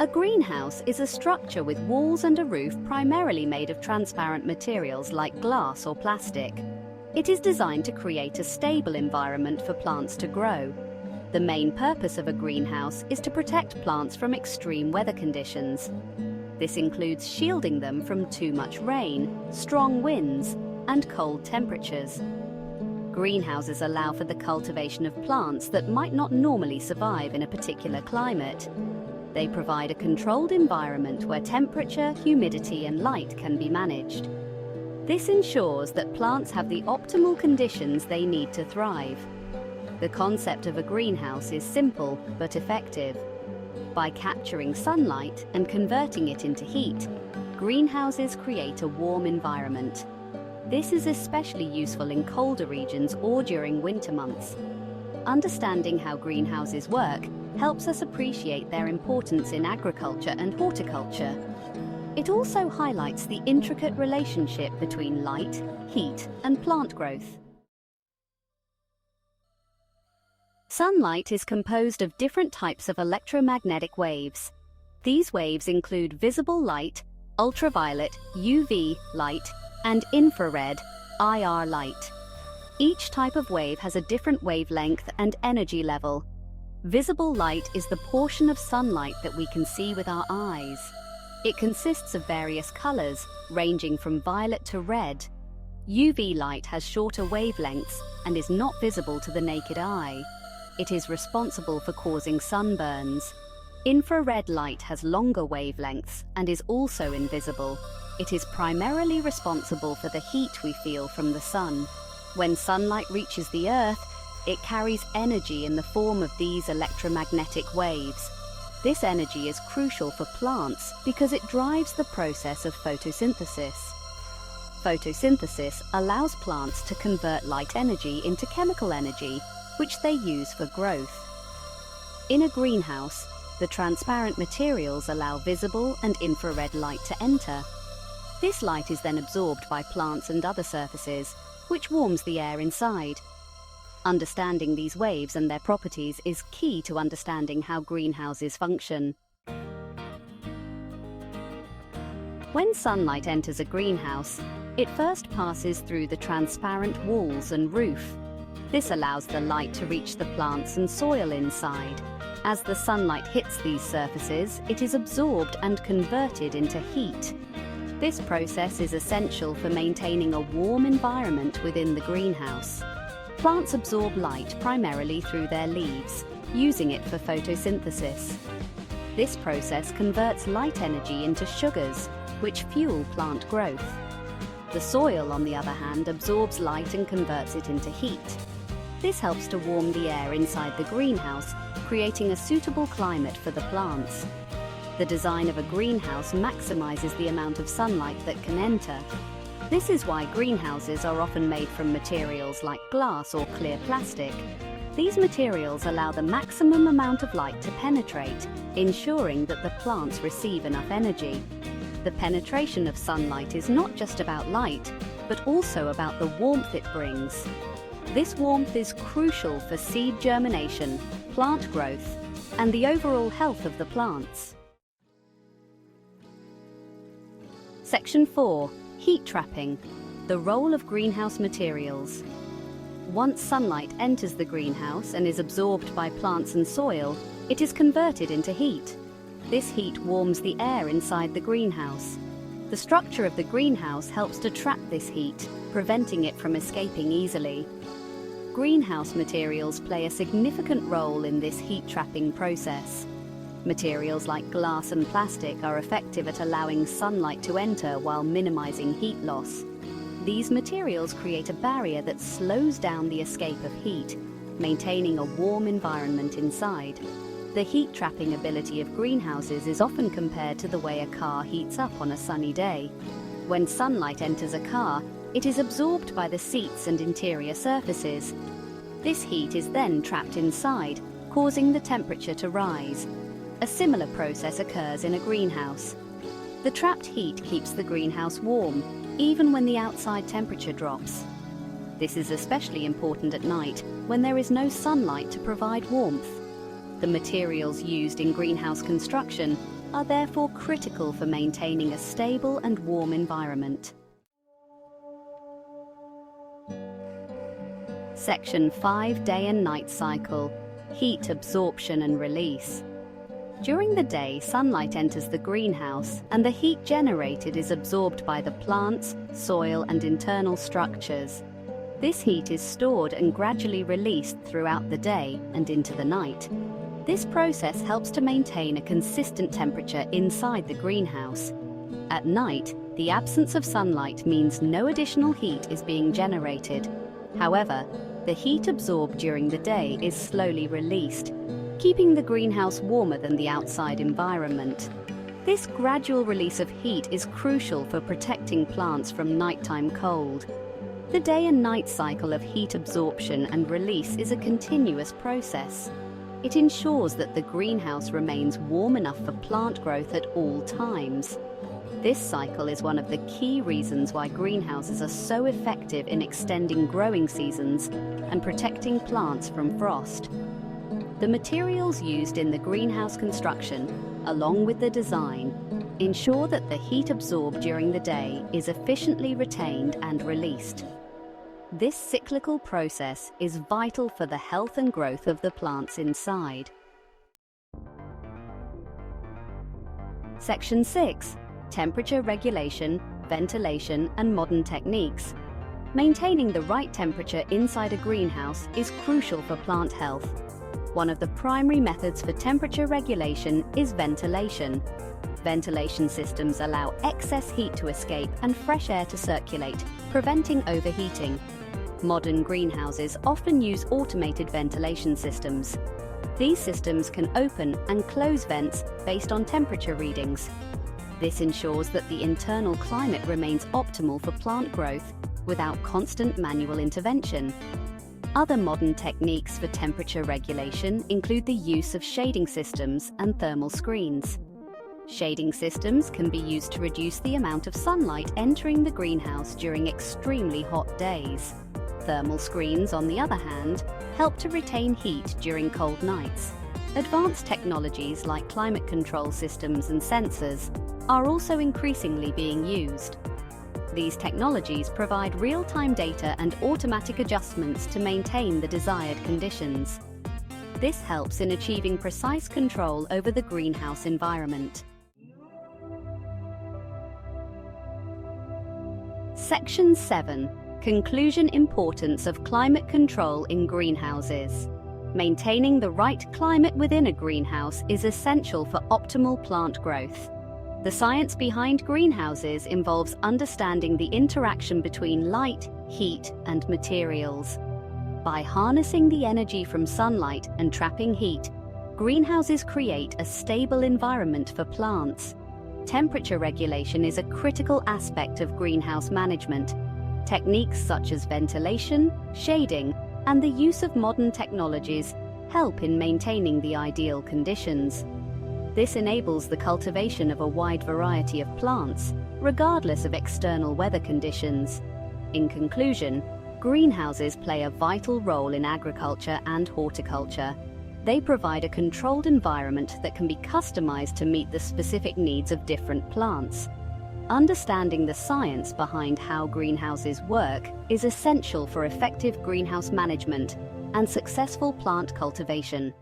A greenhouse is a structure with walls and a roof primarily made of transparent materials like glass or plastic. It is designed to create a stable environment for plants to grow. The main purpose of a greenhouse is to protect plants from extreme weather conditions. This includes shielding them from too much rain, strong winds, and cold temperatures. Greenhouses allow for the cultivation of plants that might not normally survive in a particular climate. They provide a controlled environment where temperature, humidity, and light can be managed. This ensures that plants have the optimal conditions they need to thrive. The concept of a greenhouse is simple but effective. By capturing sunlight and converting it into heat, greenhouses create a warm environment. This is especially useful in colder regions or during winter months. Understanding how greenhouses work helps us appreciate their importance in agriculture and horticulture. It also highlights the intricate relationship between light, heat, and plant growth. Sunlight is composed of different types of electromagnetic waves. These waves include visible light, ultraviolet, UV light, and infrared, IR light. Each type of wave has a different wavelength and energy level. Visible light is the portion of sunlight that we can see with our eyes. It consists of various colors, ranging from violet to red. UV light has shorter wavelengths and is not visible to the naked eye. It is responsible for causing sunburns. Infrared light has longer wavelengths and is also invisible. It is primarily responsible for the heat we feel from the sun. When sunlight reaches the Earth, it carries energy in the form of these electromagnetic waves. This energy is crucial for plants because it drives the process of photosynthesis. Photosynthesis allows plants to convert light energy into chemical energy, which they use for growth. In a greenhouse, the transparent materials allow visible and infrared light to enter. This light is then absorbed by plants and other surfaces, which warms the air inside. Understanding these waves and their properties is key to understanding how greenhouses function. When sunlight enters a greenhouse, it first passes through the transparent walls and roof. This allows the light to reach the plants and soil inside. As the sunlight hits these surfaces, it is absorbed and converted into heat. This process is essential for maintaining a warm environment within the greenhouse. Plants absorb light primarily through their leaves, using it for photosynthesis. This process converts light energy into sugars, which fuel plant growth. The soil, on the other hand, absorbs light and converts it into heat. This helps to warm the air inside the greenhouse, creating a suitable climate for the plants. The design of a greenhouse maximizes the amount of sunlight that can enter. This is why greenhouses are often made from materials like glass or clear plastic. These materials allow the maximum amount of light to penetrate, ensuring that the plants receive enough energy. The penetration of sunlight is not just about light, but also about the warmth it brings. This warmth is crucial for seed germination, plant growth, and the overall health of the plants. Section 4. Heat trapping. The role of greenhouse materials. Once sunlight enters the greenhouse and is absorbed by plants and soil, it is converted into heat. This heat warms the air inside the greenhouse. The structure of the greenhouse helps to trap this heat, preventing it from escaping easily. Greenhouse materials play a significant role in this heat-trapping process. Materials like glass and plastic are effective at allowing sunlight to enter while minimizing heat loss. These materials create a barrier that slows down the escape of heat, maintaining a warm environment inside. The heat-trapping ability of greenhouses is often compared to the way a car heats up on a sunny day. When sunlight enters a car, it is absorbed by the seats and interior surfaces. This heat is then trapped inside, causing the temperature to rise. A similar process occurs in a greenhouse. The trapped heat keeps the greenhouse warm, even when the outside temperature drops. This is especially important at night, when there is no sunlight to provide warmth. The materials used in greenhouse construction are therefore critical for maintaining a stable and warm environment. Section 5: Day and Night Cycle. Heat absorption and release. During the day, sunlight enters the greenhouse, and the heat generated is absorbed by the plants, soil, and internal structures. This heat is stored and gradually released throughout the day and into the night. This process helps to maintain a consistent temperature inside the greenhouse. At night, the absence of sunlight means no additional heat is being generated. However, the heat absorbed during the day is slowly released, keeping the greenhouse warmer than the outside environment. This gradual release of heat is crucial for protecting plants from nighttime cold. The day and night cycle of heat absorption and release is a continuous process. It ensures that the greenhouse remains warm enough for plant growth at all times. This cycle is one of the key reasons why greenhouses are so effective in extending growing seasons and protecting plants from frost. The materials used in the greenhouse construction, along with the design, ensure that the heat absorbed during the day is efficiently retained and released. This cyclical process is vital for the health and growth of the plants inside. Section 6: Temperature regulation, ventilation, and modern techniques. Maintaining the right temperature inside a greenhouse is crucial for plant health. One of the primary methods for temperature regulation is ventilation. Ventilation systems allow excess heat to escape and fresh air to circulate, preventing overheating. Modern greenhouses often use automated ventilation systems. These systems can open and close vents based on temperature readings. This ensures that the internal climate remains optimal for plant growth without constant manual intervention. Other modern techniques for temperature regulation include the use of shading systems and thermal screens. Shading systems can be used to reduce the amount of sunlight entering the greenhouse during extremely hot days. Thermal screens, on the other hand, help to retain heat during cold nights. Advanced technologies like climate control systems and sensors are also increasingly being used. These technologies provide real-time data and automatic adjustments to maintain the desired conditions. This helps in achieving precise control over the greenhouse environment. Section 7: Conclusion: Importance of climate control in greenhouses. Maintaining the right climate within a greenhouse is essential for optimal plant growth. The science behind greenhouses involves understanding the interaction between light, heat, and materials. By harnessing the energy from sunlight and trapping heat, greenhouses create a stable environment for plants. Temperature regulation is a critical aspect of greenhouse management. Techniques such as ventilation, shading, and the use of modern technologies help in maintaining the ideal conditions. This enables the cultivation of a wide variety of plants, regardless of external weather conditions. In conclusion, greenhouses play a vital role in agriculture and horticulture. They provide a controlled environment that can be customized to meet the specific needs of different plants. Understanding the science behind how greenhouses work is essential for effective greenhouse management and successful plant cultivation.